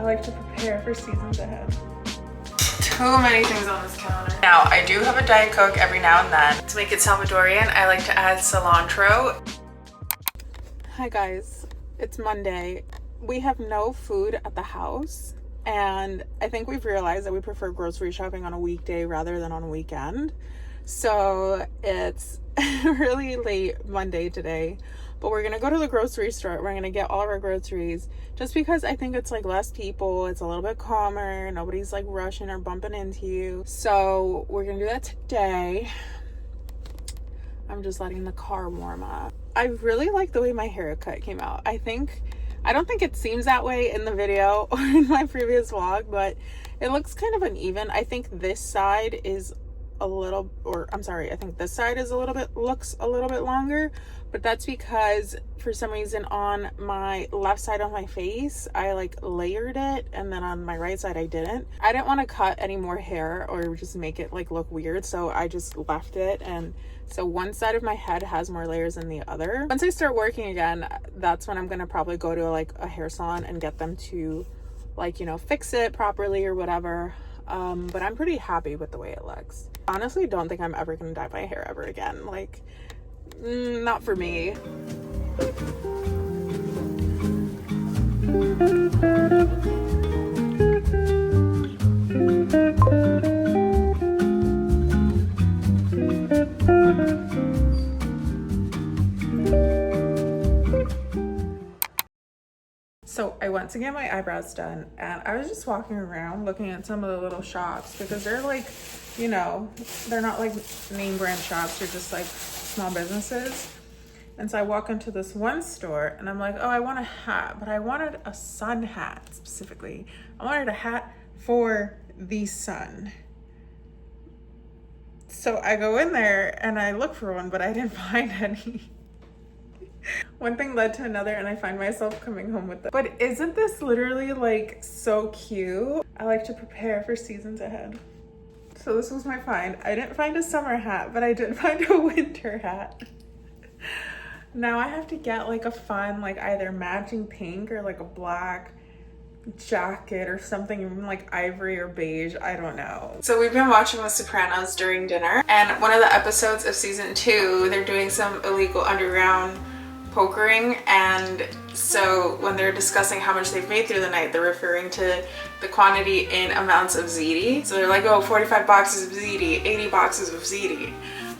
I like to prepare for seasons ahead. Too many things on this counter. Now, I do have a Diet Coke every now and then. To make it Salvadorian, I like to add cilantro. Hi guys, it's Monday. We have no food at the house, and I think we've realized that we prefer grocery shopping on a weekday rather than on a weekend. So it's really late Monday today, but we're gonna go to the grocery store. We're gonna get all of our groceries just because I think it's like less people, it's a little bit calmer, nobody's like rushing or bumping into you. So we're gonna do that today. I'm just letting the car warm up. I really like the way my haircut came out. I don't think it seems that way in the video or in my previous vlog, but it looks kind of uneven. I think this side is I think this side is looks a little bit longer, but that's because for some reason on my left side of my face, I like layered it, and then on my right side, I didn't. I didn't want to cut any more hair or just make it like look weird, so I just left it, and so one side of my head has more layers than the other. Once I start working again, that's when I'm gonna probably go to like a hair salon and get them to like, you know, fix it properly or whatever. But I'm pretty happy with the way it looks. Honestly, don't think I'm ever gonna dye my hair ever again. Like, not for me. So I went to get my eyebrows done, and I was just walking around looking at some of the little shops because they're like, you know, they're not like name brand shops, they're just like small businesses. And so I walk into this one store and I'm like, oh, I want a hat, but I wanted a sun hat specifically. I wanted a hat for the sun. So I go in there and I look for one, but I didn't find any. One thing led to another, and I find myself coming home with them. But isn't this literally like so cute? I like to prepare for seasons ahead. So this was my find. I didn't find a summer hat, but I did find a winter hat. Now I have to get like a fun, like either matching pink or like a black jacket or something, even like ivory or beige, I don't know. So we've been watching The Sopranos during dinner, and one of the episodes of season 2, they're doing some illegal underground pokering, and so when they're discussing how much they've made through the night, they're referring to the quantity in amounts of ziti. So they're like, oh, 45 boxes of ziti, 80 boxes of ziti.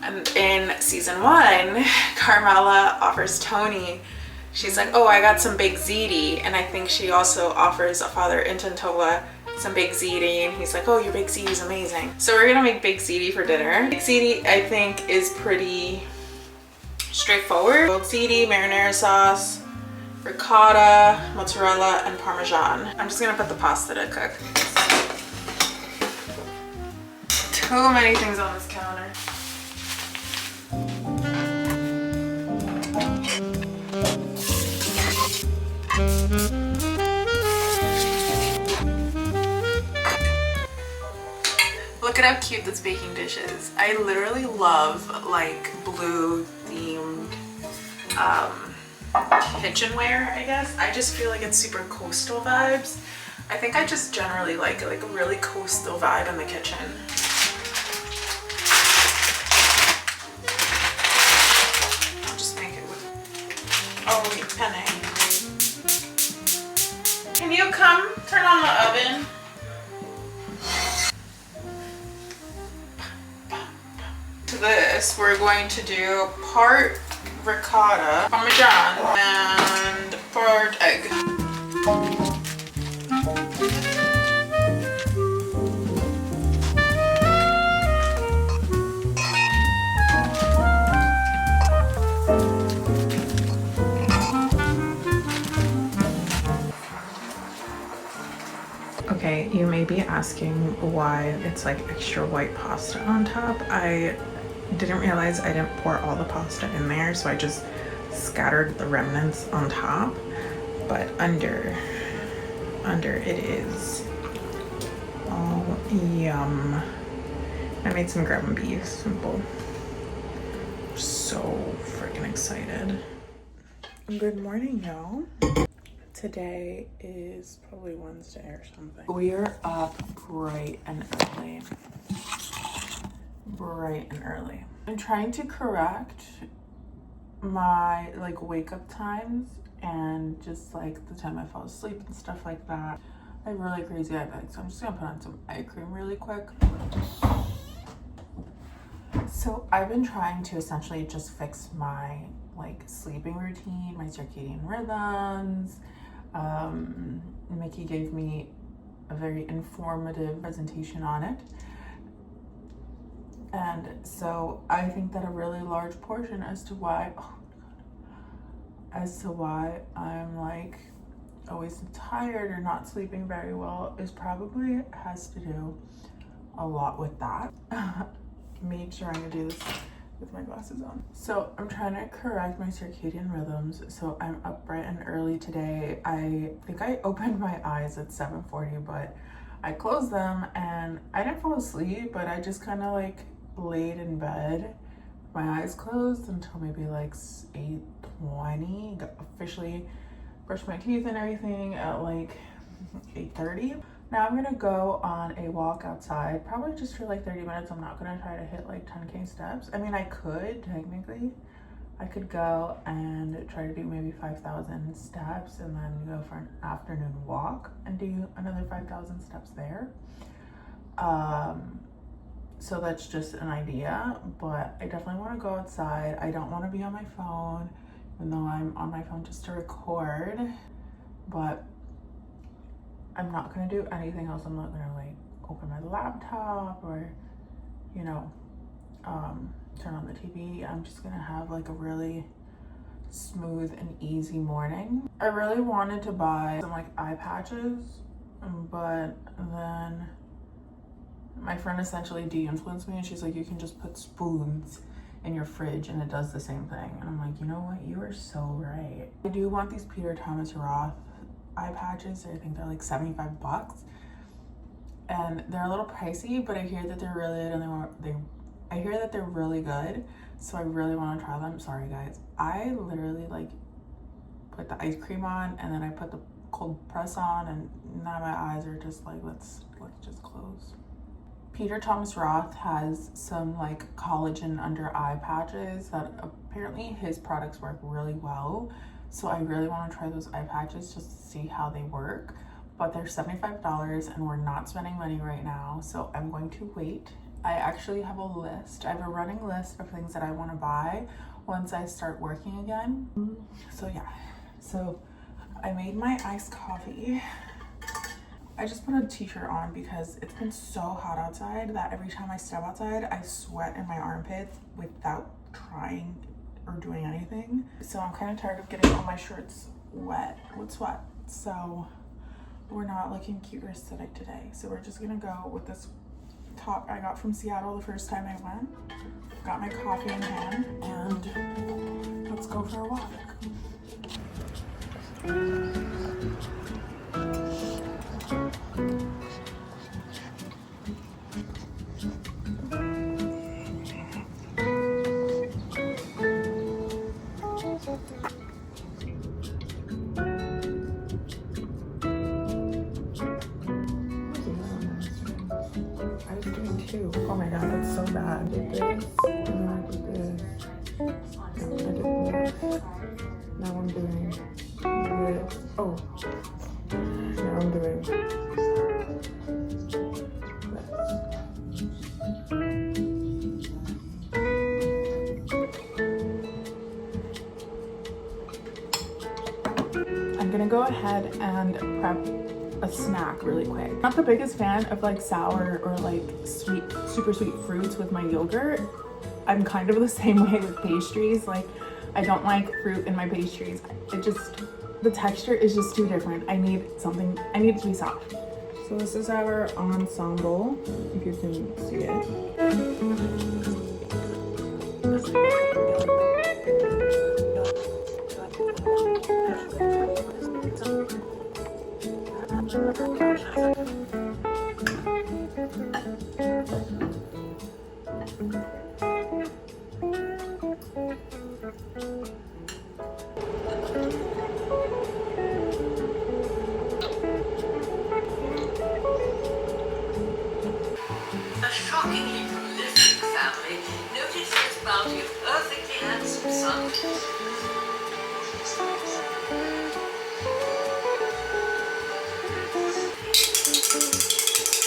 And in season 1, Carmela offers Tony, she's like, oh, I got some big ziti, and I think she also offers Father Intantola some big ziti, and he's like, oh, your big ziti is amazing. So we're gonna make big ziti for dinner. Big ziti, I think, is pretty straightforward. Ziti, marinara sauce, ricotta, mozzarella, and parmesan. I'm just gonna put the pasta to cook. Too many things on this counter. Look at how cute this baking dish is. I literally love like blue themed kitchenware, I guess. I just feel like it's super coastal vibes. I think I just generally like a really coastal vibe in the kitchen. I'll just make it with, oh wait, penne. Can you come turn on the oven? To this, we're going to do part ricotta, parmesan, and part egg. Okay, you may be asking why it's like extra white pasta on top. I didn't realize I didn't pour all the pasta in there, so I just scattered the remnants on top, but under it is all yum. I made some ground beef, simple. So freaking excited. Good morning, y'all. Today is probably Wednesday or something. We are up bright and early. I'm trying to correct my like wake up times and just like the time I fall asleep and stuff like that. I have really crazy eye bags, so I'm just gonna put on some eye cream really quick. So I've been trying to essentially just fix my like sleeping routine, my circadian rhythms. Mickey gave me a very informative presentation on it. And so I think that a really large portion as to why I'm like always tired or not sleeping very well is probably has to do a lot with that. Make sure I'm gonna do this with my glasses on. So I'm trying to correct my circadian rhythms. So I'm up bright and early today. I think I opened my eyes at 7:40, but I closed them and I didn't fall asleep, but I just kind of like laid in bed, my eyes closed until maybe like 8:20. Officially brushed my teeth and everything at like 8:30. Now I'm gonna go on a walk outside, probably just for like 30 minutes. I'm not gonna try to hit like 10K steps. I mean, I could technically. I could go and try to do maybe 5,000 steps and then go for an afternoon walk and do another 5,000 steps there. So that's just an idea, but I definitely want to go outside. I don't want to be on my phone, even though I'm on my phone just to record, but I'm not going to do anything else. I'm not going to like open my laptop or, you know, turn on the TV. I'm just going to have like a really smooth and easy morning. I really wanted to buy some like eye patches, but then my friend essentially de-influenced me and she's like, you can just put spoons in your fridge and it does the same thing. And I'm like, you know what? You are so right. I do want these Peter Thomas Roth eye patches. I think they're like $75 and they're a little pricey, but I hear that they're really good and I hear that they're really good. So I really want to try them. Sorry guys. I literally like put the ice cream on and then I put the cold press on and now my eyes are just like, let's just close. Peter Thomas Roth has some like collagen under eye patches that apparently his products work really well. So I really want to try those eye patches just to see how they work. But they're $75 and we're not spending money right now. So I'm going to wait. I actually have a list. I have a running list of things that I want to buy once I start working again. So yeah, so I made my iced coffee. I just put a t-shirt on because it's been so hot outside that every time I step outside, I sweat in my armpits without trying or doing anything. So I'm kind of tired of getting all my shirts wet with sweat. So we're not looking cute or aesthetic today. So we're just gonna go with this top I got from Seattle the first time I went. Got my coffee in hand and let's go for a walk. Oh my god, that's so bad. I did this, and then I did this. I did this. Now I'm doing this. Oh. Now I'm doing this. I'm gonna go ahead and prep a snack really quick. Not the biggest fan of like sour or like sweet, super sweet fruits with my yogurt. I'm kind of the same way with pastries. Like I don't like fruit in my pastries. It just, the texture is just too different. I need it to be soft. So this is our ensemble, if you can see it. shockingly prolific family, noted for its bounty of perfectly handsome sons.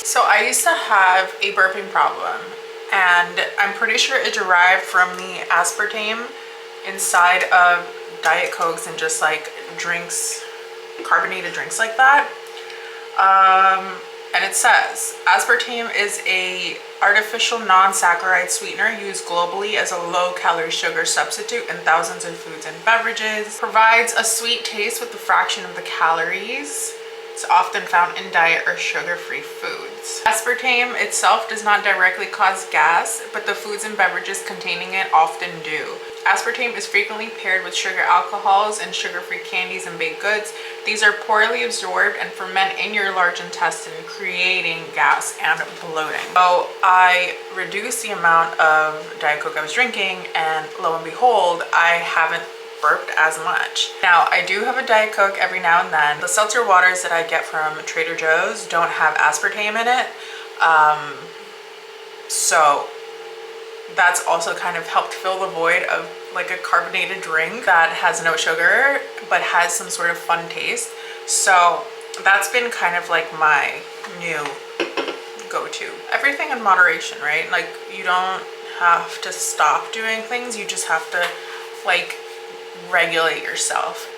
So I used to have a burping problem, and I'm pretty sure it derived from the aspartame inside of Diet Cokes and just like drinks, carbonated drinks like that. And it says aspartame is a artificial non-saccharide sweetener used globally as a low-calorie sugar substitute in thousands of foods and beverages. Provides a sweet taste with a fraction of the calories. It's often found in diet or sugar-free foods. Aspartame itself does not directly cause gas, but the foods and beverages containing it often do. Aspartame is frequently paired with sugar alcohols and sugar-free candies and baked goods. These are poorly absorbed and ferment in your large intestine, creating gas and bloating. So I reduced the amount of Diet Coke I was drinking, and lo and behold, I haven't burped as much. Now, I do have a Diet Coke every now and then. The seltzer waters that I get from Trader Joe's don't have aspartame in it. So that's also kind of helped fill the void of like a carbonated drink that has no sugar but has some sort of fun taste. So that's been kind of like my new go-to. Everything in moderation, right? Like you don't have to stop doing things, you just have to like regulate yourself.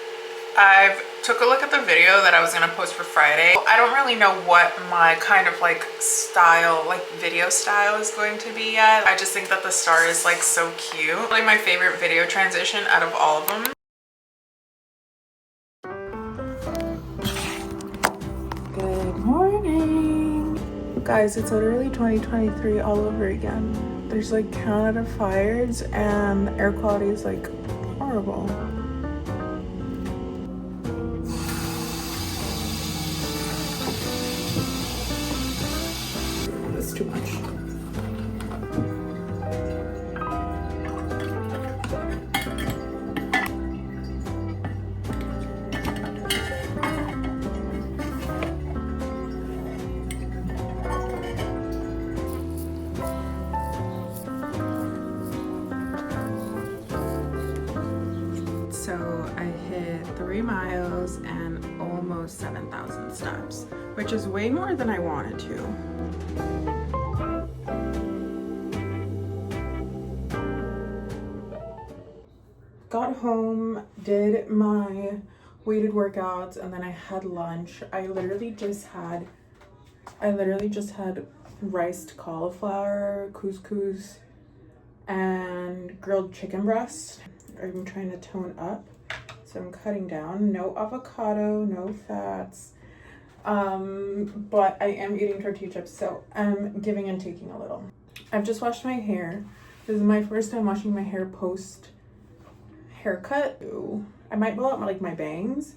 I've took a look at the video that I was gonna post for Friday. I don't really know what my kind of like style, like video style is going to be yet. I just think that the star is like so cute. Like my favorite video transition out of all of them. Good morning. Guys, it's literally 2023 all over again. There's like Canada fires and air quality is like horrible. That's too much. So I hit 3 miles and almost 7,000 steps, which is way more than I wanted to. Got home, did my weighted workouts, and then I had lunch. I literally just had riced cauliflower, couscous, and grilled chicken breast. I'm trying to tone up, so I'm cutting down. No avocado, no fats, but I am eating tortilla chips, so I'm giving and taking a little. I've just washed my hair. This is my first time washing my hair post haircut. I might blow out my bangs,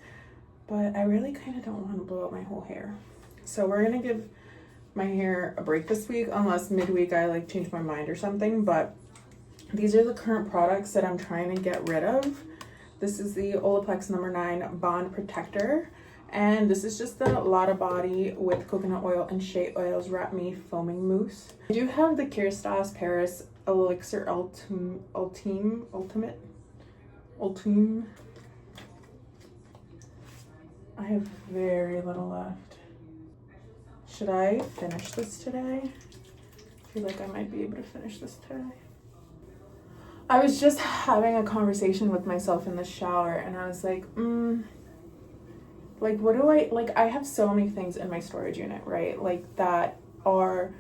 but I really kind of don't want to blow out my whole hair. So we're gonna give my hair a break this week, unless midweek I like change my mind or something. But these are the current products that I'm trying to get rid of. This is the Olaplex number 9 Bond Protector. And this is just the Lotta Body with coconut oil and shea oils Wrap Me Foaming Mousse. I do have the Kérastase Paris Elixir Ultime. I have very little left. Should I finish this today? I feel like I might be able to finish this today. I was just having a conversation with myself in the shower, and I was like, like, what do I have so many things in my storage unit, right? Like, that are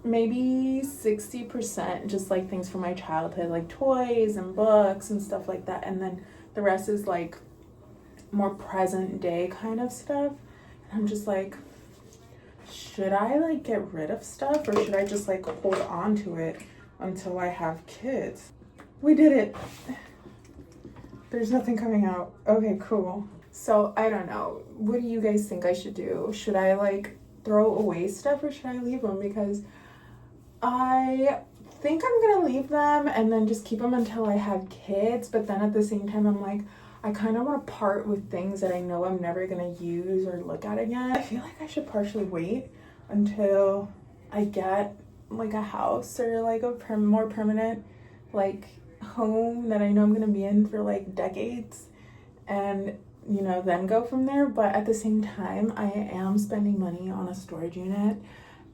maybe 60% just like things from my childhood, like toys and books and stuff like that. And then the rest is like more present day kind of stuff. And I'm just like, should I like get rid of stuff, or should I just like hold on to it until I have kids? We did it. There's nothing coming out. Okay, cool. So I don't know. What do you guys think I should do? Should I like throw away stuff, or should I leave them? Because I think I'm gonna leave them and then just keep them until I have kids. But then at the same time, I'm like, I kind of want to part with things that I know I'm never gonna use or look at again. I feel like I should partially wait until I get like a house or like a more permanent like home that I know I'm gonna be in for like decades, and you know, then go from there. But at the same time, I am spending money on a storage unit,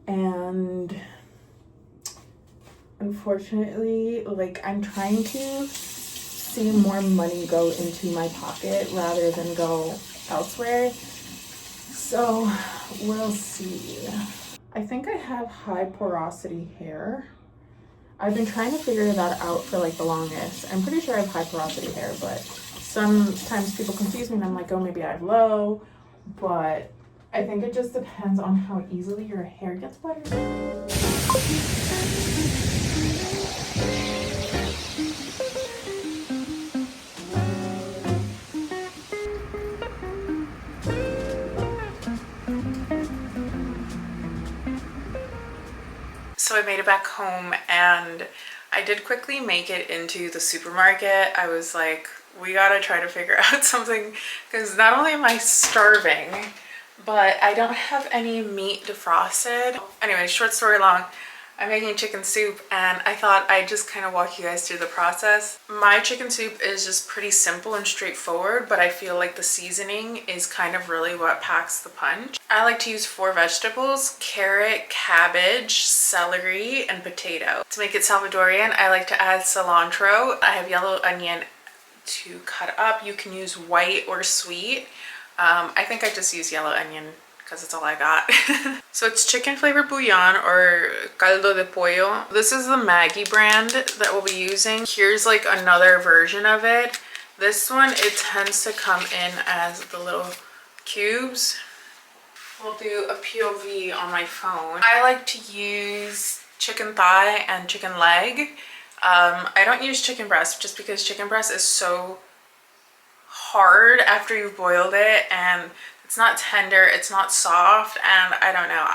and unfortunately, like, I'm trying to see more money go into my pocket rather than go elsewhere. So we'll see. I think I have high porosity hair. I've been trying to figure that out for like the longest. I'm pretty sure I have high porosity hair, but sometimes people confuse me and I'm like, oh, maybe I have low. But I think it just depends on how easily your hair gets wet. So I made it back home and I did quickly make it into the supermarket. I was like, we gotta try to figure out something, because not only am I starving, but I don't have any meat defrosted. Anyway, short story long, I'm making chicken soup and I thought I'd just kind of walk you guys through the process. My chicken soup is just pretty simple and straightforward, but I feel like the seasoning is kind of really what packs the punch. I like to use 4 vegetables: carrot, cabbage, celery, and potato. To make it Salvadorian, I like to add cilantro. I have yellow onion to cut up. You can use white or sweet. I think I just use yellow onion because it's all I got. So it's chicken flavored bouillon or caldo de pollo. This is the Maggi brand that we'll be using. Here's like another version of it. This one, it tends to come in as the little cubes. We'll do a POV on my phone. I like to use chicken thigh and chicken leg. I don't use chicken breast just because chicken breast is so hard after you've boiled it, and it's not tender, it's not soft, and I don't know,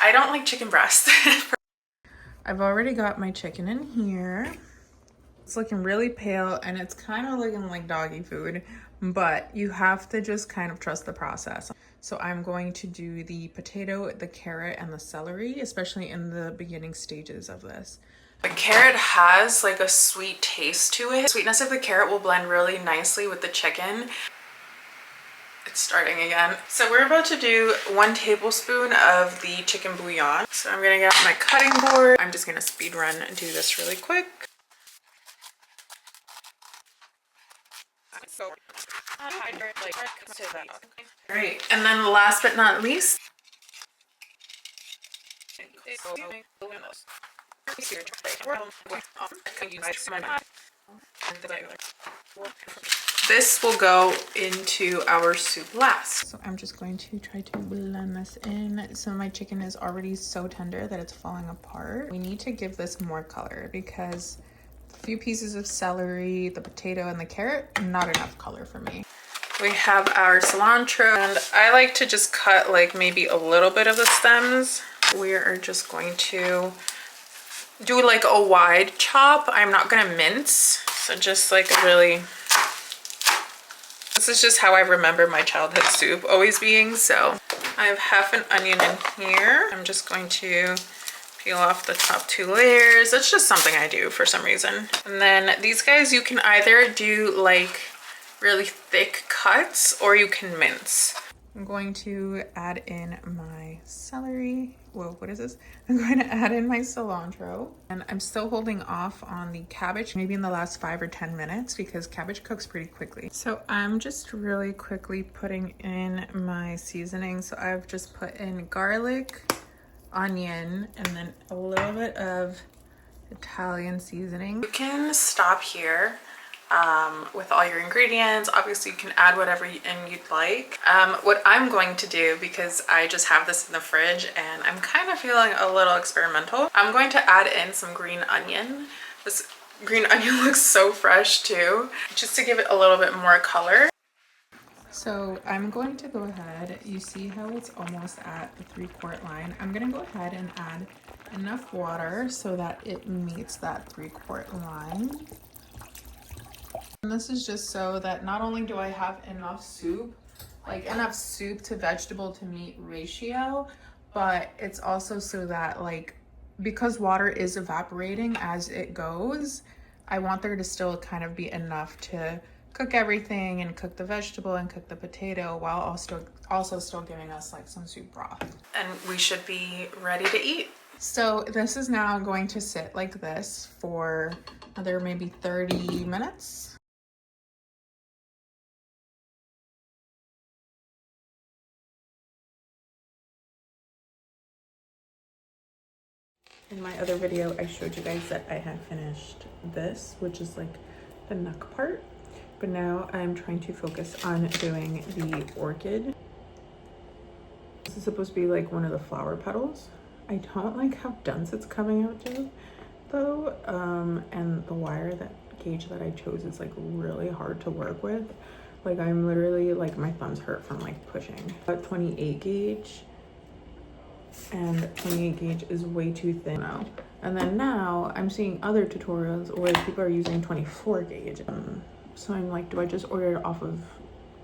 I don't like chicken breast. I've already got my chicken in here. It's looking really pale and it's kind of looking like doggy food, but you have to just kind of trust the process. So I'm going to do the potato, the carrot, and the celery, especially in the beginning stages of this. The carrot has like a sweet taste to it. The sweetness of the carrot will blend really nicely with the chicken. It's starting again. So we're about to do 1 tablespoon of the chicken bouillon. So I'm gonna get out my cutting board. I'm just gonna speed run and do this really quick. Great. And then last but not least, this will go into our soup last. So I'm just going to try to blend this in. So my chicken is already so tender that it's falling apart. We need to give this more color because a few pieces of celery, the potato, and the carrot, not enough color for me. We have our cilantro, and I like to just cut like maybe a little bit of the stems. We are just going to do like a wide chop. I'm not gonna mince, so just like a really, this is just how I remember my childhood soup always being. So I have half an onion in here. I'm just going to peel off the top 2 layers. That's just something I do for some reason. And then these guys, you can either do like really thick cuts or you can mince. I'm going to add in my celery. Whoa, what is this? I'm going to add in my cilantro, and I'm still holding off on the cabbage, maybe in the last 5 or 10 minutes because cabbage cooks pretty quickly. So I'm just really quickly putting in my seasoning. So I've just put in garlic, onion, and then a little bit of Italian seasoning. You can stop here with all your ingredients. Obviously you can add whatever you'd like. What I'm going to do, because I just have this in the fridge and I'm kind of feeling a little experimental, I'm going to add in some green onion. This green onion looks so fresh too, just to give it a little bit more color. So I'm going to go ahead, you see how it's almost at the 3-quart line. I'm gonna go ahead and add enough water so that it meets that 3-quart line. And this is just so that not only do I have enough soup, like enough soup to vegetable to meat ratio, but it's also so that like, because water is evaporating as it goes, I want there to still kind of be enough to cook everything and cook the vegetable and cook the potato while also still giving us like some soup broth. And we should be ready to eat. So this is now going to sit like this for another maybe 30 minutes. In my other video, I showed you guys that I had finished this, which is like the neck part. But now I'm trying to focus on doing the orchid. This is supposed to be like one of the flower petals. I don't like how dense it's coming out to though. And the wire, that gauge that I chose is like really hard to work with. Like I'm literally like, my thumbs hurt from like pushing. But 28 gauge. And 28 gauge is way too thin now. And then now I'm seeing other tutorials where people are using 24 gauge. So I'm like, do I just order it off of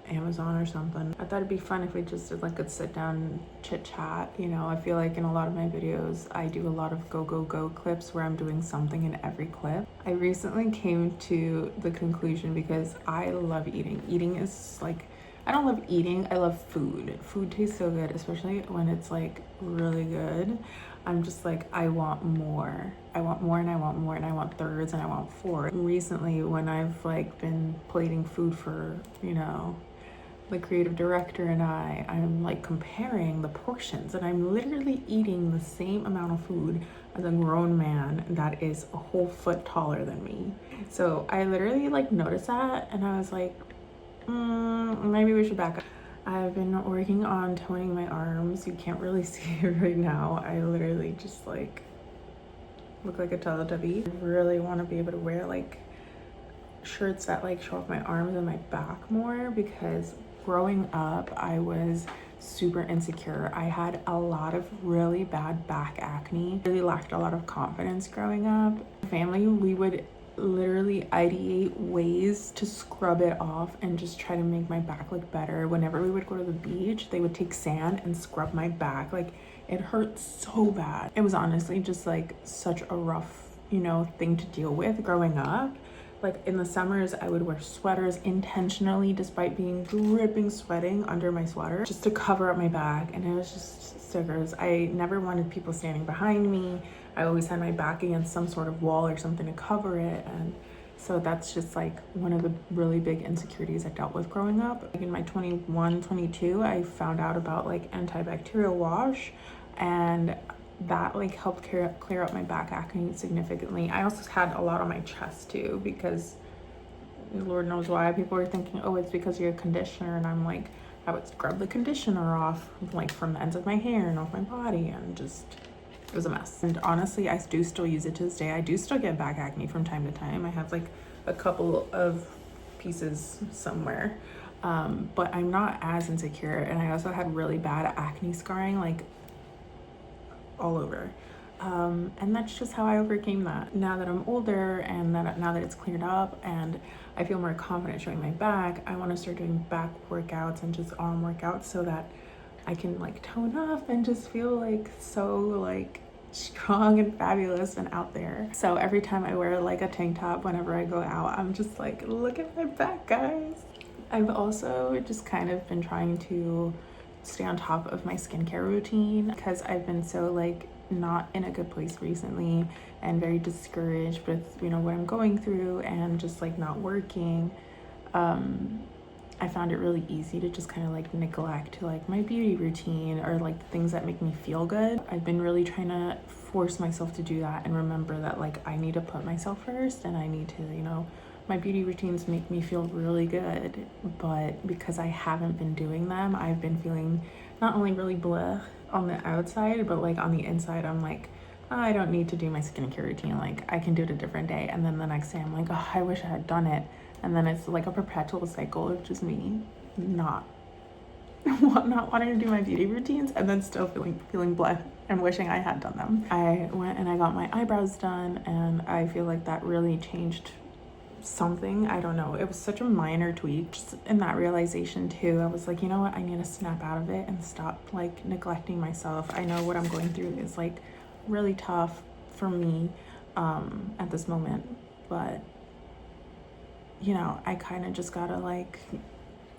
Amazon or something? I thought it'd be fun if we just did like a sit down chit chat. You know, I feel like in a lot of my videos, I do a lot of go, go, go clips where I'm doing something in every clip. I recently came to the conclusion, because I love eating. Eating is like, I don't love eating, I love food. Food tastes so good, especially when it's like really good. I'm just like, I want more. I want more and I want more and I want thirds and I want four. Recently, when I've like been plating food for, you know, the creative director and I'm like comparing the portions, and I'm literally eating the same amount of food as a grown man that is a whole foot taller than me. So I literally like noticed that and I was like, maybe we should back up. I've been working on toning my arms. You can't really see it right now. I literally just like look like a Teletubby. I really want to be able to wear like shirts that like show off my arms and my back more, because growing up I was super insecure. I had a lot of really bad back acne. Really lacked a lot of confidence growing up. Family, we would literally ideate ways to scrub it off and just try to make my back look better. Whenever we would go to the beach, they would take sand and scrub my back. Like, it hurt so bad. It was honestly just like such a rough, you know, thing to deal with growing up. Like in the summers, I would wear sweaters intentionally despite being dripping sweating under my sweater just to cover up my back, and it was just so gross. I never wanted people standing behind me. I always had my back against some sort of wall or something to cover it, and so that's just like one of the really big insecurities I dealt with growing up. Like in my 21, 22, I found out about like antibacterial wash, and that like helped clear up my back acne significantly. I also had a lot on my chest too, because Lord knows why people were thinking, oh, it's because of your conditioner, and I'm like, I would scrub the conditioner off like from the ends of my hair and off my body, and just it was a mess. And honestly, I do still use it to this day. I do still get back acne from time to time. I have like a couple of pieces somewhere, but I'm not as insecure. And I also had really bad acne scarring, like all over. And that's just how I overcame that. Now that I'm older and now that it's cleared up and I feel more confident showing my back, I want to start doing back workouts and just arm workouts so that I can like tone up and just feel like so like strong and fabulous and out there. So every time I wear like a tank top whenever I go out, I'm just like, look at my back, guys. I've also just kind of been trying to stay on top of my skincare routine, because I've been so like not in a good place recently and very discouraged with, you know, what I'm going through and just like not working. I found it really easy to just kind of like neglect like my beauty routine or like the things that make me feel good. I've been really trying to force myself to do that and remember that like I need to put myself first, and I need to, you know, my beauty routines make me feel really good, but because I haven't been doing them, I've been feeling not only really bleh on the outside, but like on the inside, I'm like, oh, I don't need to do my skincare routine. Like I can do it a different day. And then the next day I'm like, oh, I wish I had done it. And then it's like a perpetual cycle of just me not wanting to do my beauty routines and then still feeling bleh and wishing I had done them. I went and I got my eyebrows done, and I feel like that really changed something, I don't know, it was such a minor tweak, just in that realization too. I was like, you know what, I need to snap out of it and stop like neglecting myself. I know what I'm going through is like really tough for me at this moment, but you know, I kind of just gotta like,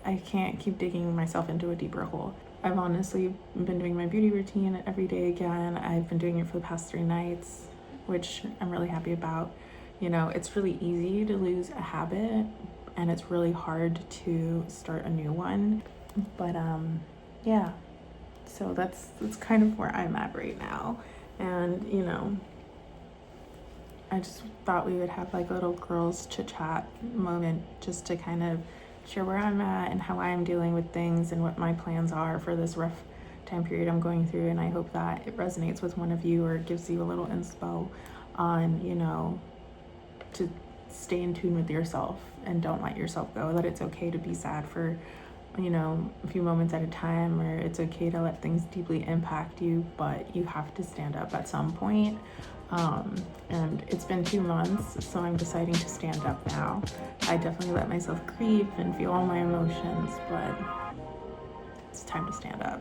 I can't keep digging myself into a deeper hole. I've honestly been doing my beauty routine every day again. I've been doing it for the past 3 nights, which I'm really happy about. You know, it's really easy to lose a habit and it's really hard to start a new one. But yeah, so that's kind of where I'm at right now. And you know, I just thought we would have like a little girls chit chat moment just to kind of share where I'm at and how I'm dealing with things and what my plans are for this rough time period I'm going through. And I hope that it resonates with one of you or gives you a little inspo on, you know, to stay in tune with yourself and don't let yourself go, that it's okay to be sad for, you know, a few moments at a time, or it's okay to let things deeply impact you, but you have to stand up at some point. And it's been 2 months, so I'm deciding to stand up now. I definitely let myself grieve and feel all my emotions, but it's time to stand up.